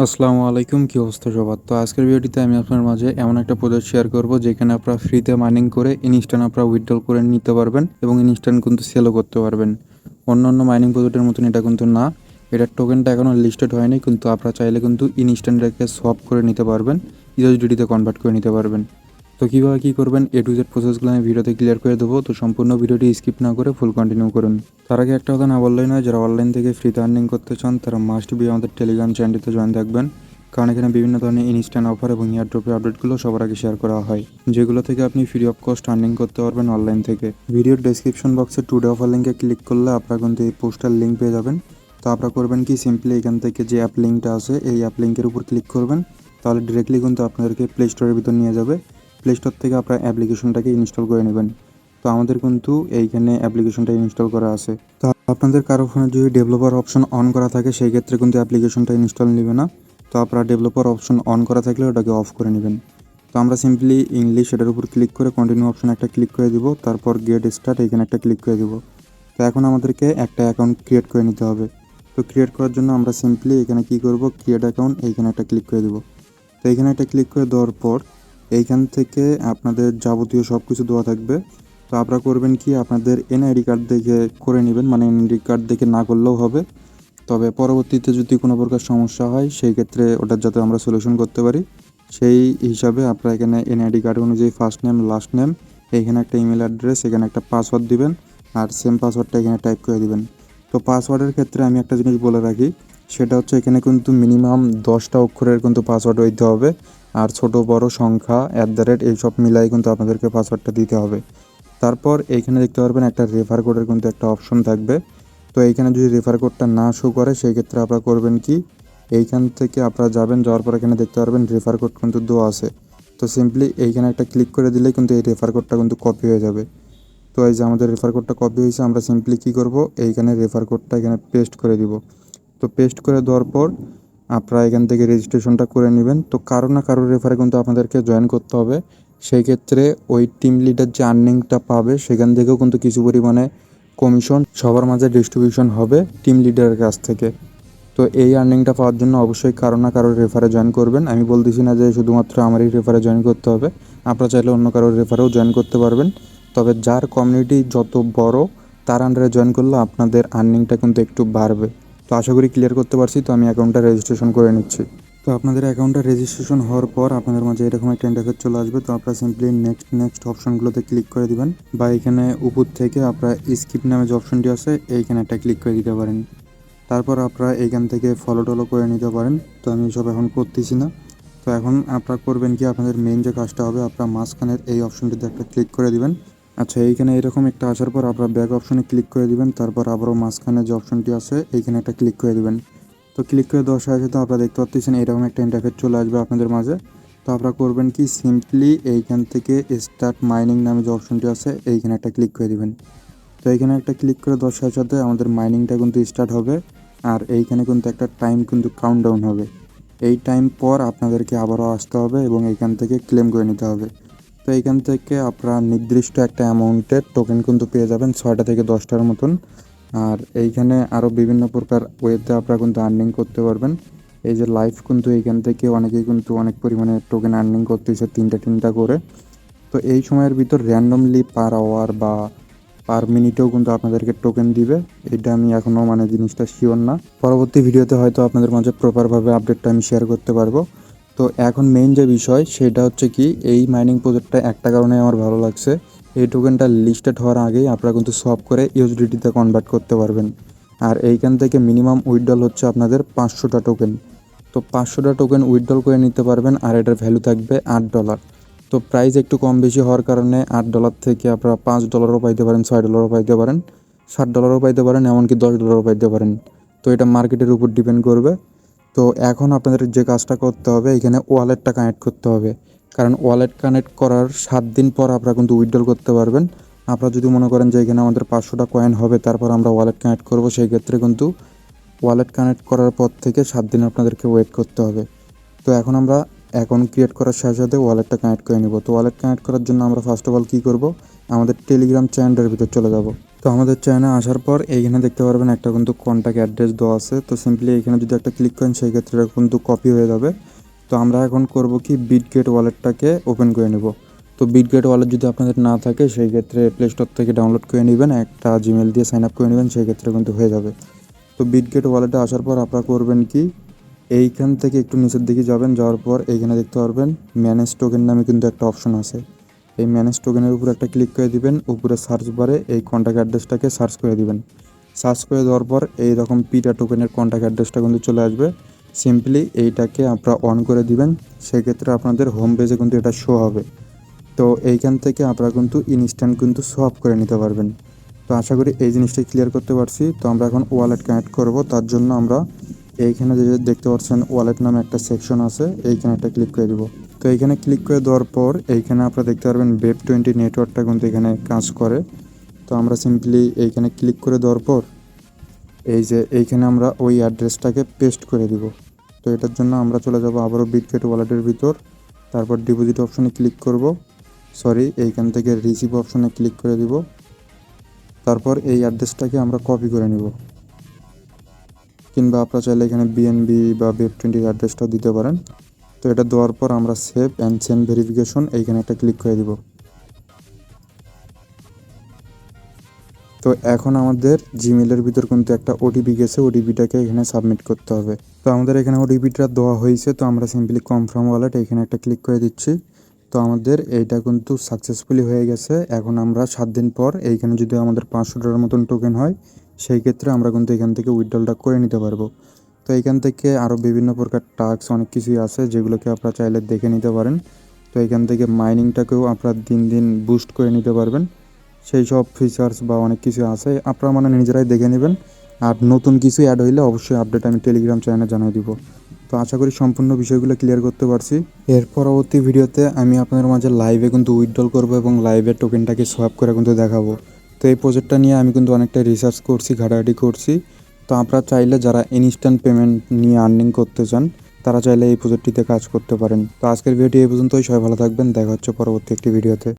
আসসালামু আলাইকুম, কী অবস্থা সবার? তো আজকের ভিডিওটিতে আমি আপনার মাঝে এমন একটা প্রজেক্ট শেয়ার করব যেখানে আপনারা ফ্রিতে মাইনিং করে ইনস্ট্যান্ট আপনারা উইথড্রল করে নিতে পারবেন এবং ইনস্ট্যান্ট কিন্তু সেলও করতে পারবেন। অন্যান্য মাইনিং প্রজেক্টের মতন এটা কিন্তু না। এটার টোকেনটা এখনও লিস্টেড হয়নি, কিন্তু আপনারা চাইলে কিন্তু ইনস্ট্যান্ট রেখে সোয়াপ করে নিতে পারবেন, ইউএসডিটিতে কনভার্ট করে নিতে পারবেন। তো কীভাবে কী করবেন এ টু জেড প্রসেসগুলো আমি ভিডিওতে ক্লিয়ার করে দেবো, তো সম্পূর্ণ ভিডিওটি স্কিপ না করে ফুল কন্টিনিউ করুন। তার আগে একটা কথা না বললেই নয়, যারা অনলাইন থেকে ফ্রিতে আর্নিং করতে চান তারা মাস্ট বি আমাদের টেলিগ্রাম চ্যানেলটিতে জয়েন থাকবেন, কারণ এখানে বিভিন্ন ধরনের ইনস্ট্যান্ট অফার এবং এয়ারড্রপের আপডেটগুলো সবার আগে শেয়ার করা হয়, যেগুলো থেকে আপনি ফ্রি অফ কস্ট আর্নিং করতে পারবেন অনলাইন থেকে। ভিডিওর ডেসক্রিপশন বক্সে টুডে অফার লিঙ্কে ক্লিক করলে আপনারা কিন্তু এই পোস্টার লিঙ্ক পেয়ে যাবেন। তো আপনারা করবেন কি, সিম্পলি এখান থেকে যে অ্যাপ লিঙ্কটা আছে এই অ্যাপ লিঙ্কের উপর ক্লিক করবেন, তাহলে ডিরেক্টলি কিন্তু আপনাদেরকে প্লে স্টোরের ভিতর নিয়ে যাবে। প্লে স্টোর থেকে আপনার অ্যাপ্লিকেশনটাকে ইনস্টল করে নেবেন। তো আমাদের কিন্তু এইখানে অ্যাপ্লিকেশনটা ইনস্টল করা আছে। তো আপনাদের কারো ফোনে যদি ডেভেলপার অপশন অন করা থাকে সেই ক্ষেত্রে কিন্তু অ্যাপ্লিকেশনটা ইনস্টল নেবে না। তো আপনারা ডেভেলপার অপশন অন করা থাকলে ওটাকে অফ করে নেবেন। তো আমরা সিম্পলি ইংলিশ এটার উপর ক্লিক করে কন্টিনিউ অপশন একটা ক্লিক করে দিব, তারপর গেট স্টার্ট এখানে একটা ক্লিক করে দিব। তো এখন আমাদেরকে একটা অ্যাকাউন্ট ক্রিয়েট করে নিতে হবে। তো ক্রিয়েট করার জন্য আমরা সিম্পলি এখানে কি করব, ক্রিয়েট অ্যাকাউন্ট এইখানে একটা ক্লিক করে দিব। তো এইখানে একটা ক্লিক করে দেওয়ার পর এইখান থেকে আপনাদের যাবতীয় সব কিছু দেওয়া থাকবে। তো আপনারা করবেন কি, আপনাদের এনআইডি কার্ড দেখে করে নেবেন, মানে এনআইডি কার্ড দেখে না করলেও হবে। তবে পরবর্তীতে যদি কোনো প্রকার সমস্যা হয় সেই ক্ষেত্রে ওটার যাতে আমরা সলিউশন করতে পারি সেই হিসাবে আপনারা এখানে এনআইডি কার্ড অনুযায়ী ফার্স্ট নেম, লাস্ট নেম, এইখানে একটা ইমেল অ্যাড্রেস, এখানে একটা পাসওয়ার্ড দিবেন, আর সেম পাসওয়ার্ডটা এখানে টাইপ করে দিবেন। তো পাসওয়ার্ডের ক্ষেত্রে আমি একটা জিনিস বলে রাখি, সেটা হচ্ছে এখানে কিন্তু মিনিমাম 10টা অক্ষরের কিন্তু পাসওয়ার্ড হইতে হবে, আর ছোট বড় সংখ্যা এইসব মিলাই কিন্তু আপনাদেরকে পাসওয়ার্ডটা দিতে হবে। তারপর এইখানে দেখতে পারবেন একটা রেফার কোডের কিন্তু একটা অপশন থাকবে। তো এইখানে যদি রেফার কোডটা না শো করে সেই ক্ষেত্রে আপনারা করবেন কি, এইখান থেকে আপনারা যাওয়ার পর এখানে দেখতে পারবেন রেফার কোড কিন্তু দেওয়া আছে। তো সিম্পলি এইখানে একটা ক্লিক করে দিলে কিন্তু এই রেফার কোডটা কিন্তু কপি হয়ে যাবে। তো এই যে আমাদের রেফার কোডটা কপি হয়েছে, আমরা সিম্পলি কী করব, এইখানে রেফার কোডটা এখানে পেস্ট করে দিব। তো পেস্ট করে দেওয়ার পর আপনারা এখান থেকে রেজিস্ট্রেশনটা করে নেবেন। তো কারো না কারোর রেফারে কিন্তু আপনাদেরকে জয়েন করতে হবে। সেই ক্ষেত্রে ওই টিম লিডার যে আর্নিংটা পাবে সেখান থেকেও কিন্তু কিছু পরিমাণে কমিশন সবার মাঝে ডিস্ট্রিবিউশন হবে টিম লিডারের কাছ থেকে। তো এই আর্নিংটা পাওয়ার জন্য অবশ্যই কারো না কারোর রেফারে জয়েন করবেন। আমি বলতেছি না যে শুধুমাত্র আমারই রেফারে জয়েন করতে হবে, আপনারা চাইলে অন্য কারোর রেফারেও জয়েন করতে পারবেন। তবে যার কমিউনিটি যত বড় তার আন্ডারে জয়েন করলে আপনাদের আর্নিংটা কিন্তু একটু বাড়বে। তো আশা করি ক্লিয়ার করতে পারছি। তো আমি অ্যাকাউন্টটা রেজিস্ট্রেশন করে নিচ্ছি। তো আপনাদের অ্যাকাউন্টটা রেজিস্ট্রেশন হওয়ার পর আপনাদের মাঝে এরকম একটা ইন্টারফেস চলে আসবে। তো আপনারা সিম্পলি নেক্সট অপশনগুলোতে ক্লিক করে দিবেন, বা এখানে উপর থেকে আপনারা স্কিপ নামে যে অপশনটি আছে এইখানে একটা ক্লিক করে দিতে পারেন। তারপর আপনারা এইখান থেকে ফলো টলো করে নিতে পারেন। তো আমি সব এখন করতেছি না। তো এখন আপনারা করবেন কি, আপনাদের মেইন যে কাজটা হবে, আপনারা মাঝখানের এই অপশনটিতে একটা ক্লিক করে দিবেন। আচ্ছা, এইখানে এরকম একটা আসার পর আপনারা ব্যাক অপশনে ক্লিক করে দিবেন, তারপর আবারও মাঝখানে যে অপশনটি আছে এইখানে একটা ক্লিক করে দিবেন। তো ক্লিক করে দেওয়ার সাথে সাথে আপনারা দেখতে পাচ্ছেন এরকম একটা ইন্টারফেস চলে আসবে আপনাদের মাঝে। তো আপনারা করবেন কি, সিম্পলি এইখান থেকে স্টার্ট মাইনিং নামে যে অপশনটি আছে এইখানে একটা ক্লিক করে দিবেন। তো এইখানে একটা ক্লিক করে দেওয়ার সাথে সাথে আমাদের মাইনিংটা কিন্তু স্টার্ট হবে, আর এইখানে কিন্তু একটা টাইম কিন্তু কাউন্টডাউন হবে। এই টাইম পর আপনাদেরকে আবারও আসতে হবে এবং এইখান থেকে ক্লেম করে নিতে হবে। তো এইখান থেকে আপনারা নির্দিষ্ট একটা অ্যামাউন্টের টোকেন কিন্তু পেয়ে যাবেন, 6টা থেকে 10টার মতন। আর এইখানে আরও বিভিন্ন প্রকার ওয়েতে আপনারা কিন্তু আর্নিং করতে পারবেন। এই যে লাইভ কিন্তু এইখান থেকে অনেকেই কিন্তু অনেক পরিমাণে টোকেন আর্নিং করতেছে, তিনটা করে। তো এই সময়ের ভিতর র্যান্ডমলি পার আওয়ার বা পার মিনিটেও কিন্তু আপনাদেরকে টোকেন দিবে। এটা আমি এখনও জিনিসটা শিওর না, পরবর্তী ভিডিওতে হয়তো আপনাদের মাঝে প্রপারভাবে আপডেটটা আমি শেয়ার করতে পারবো। তো এখন মেইন যে বিষয় সেটা হচ্ছে কি, এই মাইনিং প্রজেক্টটা একটা কারণে আমার ভালো লাগছে, এই টোকেনটা লিস্টেড হওয়ার আগেই আপনারা কিন্তু সব করে ইউএসডিটিতে কনভার্ট করতে পারবেন। আর এইখান থেকে মিনিমাম উইথড্রল হচ্ছে আপনাদের 500টা টোকেন। তো 500টা টোকেন উইথড্রল করে নিতে পারবেন, আর এটার ভ্যালু থাকবে $8। তো প্রাইস একটু কম বেশি হওয়ার কারণে $8 থেকে আপনারা $5ও পাইতে পারেন, $6ও পাইতে পারেন, $7ও পাইতে পারেন, এমনকি $10ও পাইতে পারেন। তো এটা মার্কেটের উপর ডিপেন্ড করবে। তো এখন আপনাদের যে কাজটা করতে হবে, এখানে ওয়ালেটটা কানেক্ট করতে হবে, কারণ ওয়ালেট কানেক্ট করার 7 দিন পর আপনারা কিন্তু উইথড্রল করতে পারবেন। আপনারা যদি মনে করেন যে এখানে আমাদের 500টা কয়েন হবে তারপর আমরা ওয়ালেট কানেক্ট করব, সেই ক্ষেত্রে কিন্তু ওয়ালেট কানেক্ট করার পর থেকে 7 দিন আপনাদেরকে ওয়েট করতে হবে। তো এখন আমরা অ্যাকাউন্ট ক্রিয়েট করার সাথে সাথে ওয়ালেটটা কানেক্ট করে নেব। তো ওয়ালেট কানেক্ট করার জন্য আমরা ফার্স্ট অফ অল কী করব, আমাদের টেলিগ্রাম চ্যানেলের ভিতর চলে যাব। তো আমাদের চ্যানেলে আসার পর এইখানে দেখতে পারবেন একটা কিন্তু কন্ট্যাক্ট অ্যাড্রেস দেওয়া আছে। তো সিম্পলি এইখানে যদি একটা ক্লিক করেন সেই ক্ষেত্রে এটা কিন্তু কপি হয়ে যাবে। তো আমরা এখন করব কি বিটগেট ওয়ালেটটাকে ওপেন করে নেব। তো বিটগেট ওয়ালেট যদি আপনাদের না থাকে সেই ক্ষেত্রে প্লে স্টোর থেকে ডাউনলোড করে নেবেন, একটা জিমেল দিয়ে সাইন আপ করে নেবেন, সেই ক্ষেত্রে কিন্তু হয়ে যাবে। তো বিটগেট ওয়ালেটে আসার পর আপনারা করবেন কি এইখান থেকে একটু নিচের দিকে যাবেন, যাওয়ার পর এইখানে দেখতে পারবেন ম্যানেজ টোকেন নামে কিন্তু একটা অপশন আছে। এই ম্যানেজ টোকেনের উপর একটা ক্লিক করে দিবেন, উপরে সার্চ বারে এই কন্ট্যাক্ট অ্যাড্রেসটাকে সার্চ করে দিবেন। সার্চ করে দেওয়ার পর এইরকম পিটা টোকেনের কন্ট্যাক্ট অ্যাড্রেসটা কিন্তু চলে আসবে। সিম্পলি এইটাকে আপনারা অন করে দিবেন, সেক্ষেত্রে আপনাদের হোম পেজে কিন্তু এটা শো হবে। তো এইখান থেকে আপনারা কিন্তু ইনস্ট্যান্ট কিন্তু সোয়াপ করে নিতে পারবেন। তো আশা করি এই জিনিসটা ক্লিয়ার করতে পারছি। তো আমরা এখন ওয়ালেট কানেক্ট করব, তার জন্য আমরা এইখানে যে দেখতে পাচ্ছেন ওয়ালেট নামে একটা সেকশন আছে, এইখানে একটা ক্লিক করে দিব। তো এইখানে ক্লিক করে দেওয়ার পর এইখানে আপনারা দেখতে পারবেন Web20 নেটওয়ার্কটা কিন্তু এখানে কাজ করে। তো আমরা সিম্পলি এইখানে ক্লিক করে দেওয়ার পর এই যে এইখানে আমরা ওই অ্যাড্রেসটাকে পেস্ট করে দিব। তো এটার জন্য আমরা চলে যাব আবারও বিটগেট ওয়ালেটের ভিতর, তারপর ডিপোজিট অপশনে ক্লিক করব, এইখান থেকে রিসিভ অপশনে ক্লিক করে দিব। তারপর এই অ্যাড্রেসটাকে আমরা কপি করে নিব, কিংবা আপনারা চাইলে এখানে বিএনবি বা Web20 অ্যাড্রেসটাও দিতে পারেন। তো এটা দেওয়ার পর আমরা সেভ অ্যান্ড সেন্ড ভেরিফিকেশন এইখানে একটা ক্লিক করে দিব। তো এখন আমাদের জিমেলের ভিতর কিন্তু একটা ওটিপি গেছে, ওটিপিটাকে এখানে সাবমিট করতে হবে। তো আমাদের এখানে ওটিপিটা দেওয়া হয়েছে, তো আমরা সিম্পলি কনফার্ম ওয়ালেট এখানে একটা ক্লিক করে দিচ্ছি। তো আমাদের এইটা কিন্তু সাকসেসফুলি হয়ে গেছে। এখন আমরা 7 দিন পর এইখানে যদি আমাদের $500 মতন টোকেন হয় সেই ক্ষেত্রে আমরা কিন্তু এখান থেকে উইথড্রলটা করে নিতে পারবো। তো এইখান থেকে আরও বিভিন্ন প্রকার টাস্ক অনেক কিছুই আছে যেগুলোকে আপনারা চাইলে দেখে নিতে পারেন। তো এখান থেকে মাইনিংটাকেও আপনারা দিন দিন বুস্ট করে নিতে পারবেন। সেই সব ফিচার্স বা অনেক কিছু আছে, আপনারা মানে নিজেরাই দেখে নেবেন। আর নতুন কিছু অ্যাড হইলে অবশ্যই আপডেট আমি টেলিগ্রাম চ্যানেলে জানিয়ে দিব। তো আশা করি সম্পূর্ণ বিষয়গুলো ক্লিয়ার করতে পারছি। এর পরবর্তী ভিডিওতে আমি আপনাদের মাঝে লাইভে কিন্তু উইথড্রল করব এবং লাইভে টোকেনটাকে সোয়াপ করে কিন্তু দেখাবো। তো এই প্রজেক্টটা নিয়ে আমি কিন্তু অনেকটা রিসার্চ করছি, ঘাটাঘাটি করছি। তো আপনারা চাইলে যারা ইনস্ট্যান্ট পেমেন্ট নিয়ে আর্নিং করতে চান তারা চাইলে এই প্রজেক্টটিতে কাজ করতে পারেন। তো আজকের ভিডিওটি এই পর্যন্তই। সবাই ভালো থাকবেন, দেখা হচ্ছে পরবর্তী একটি ভিডিওতে।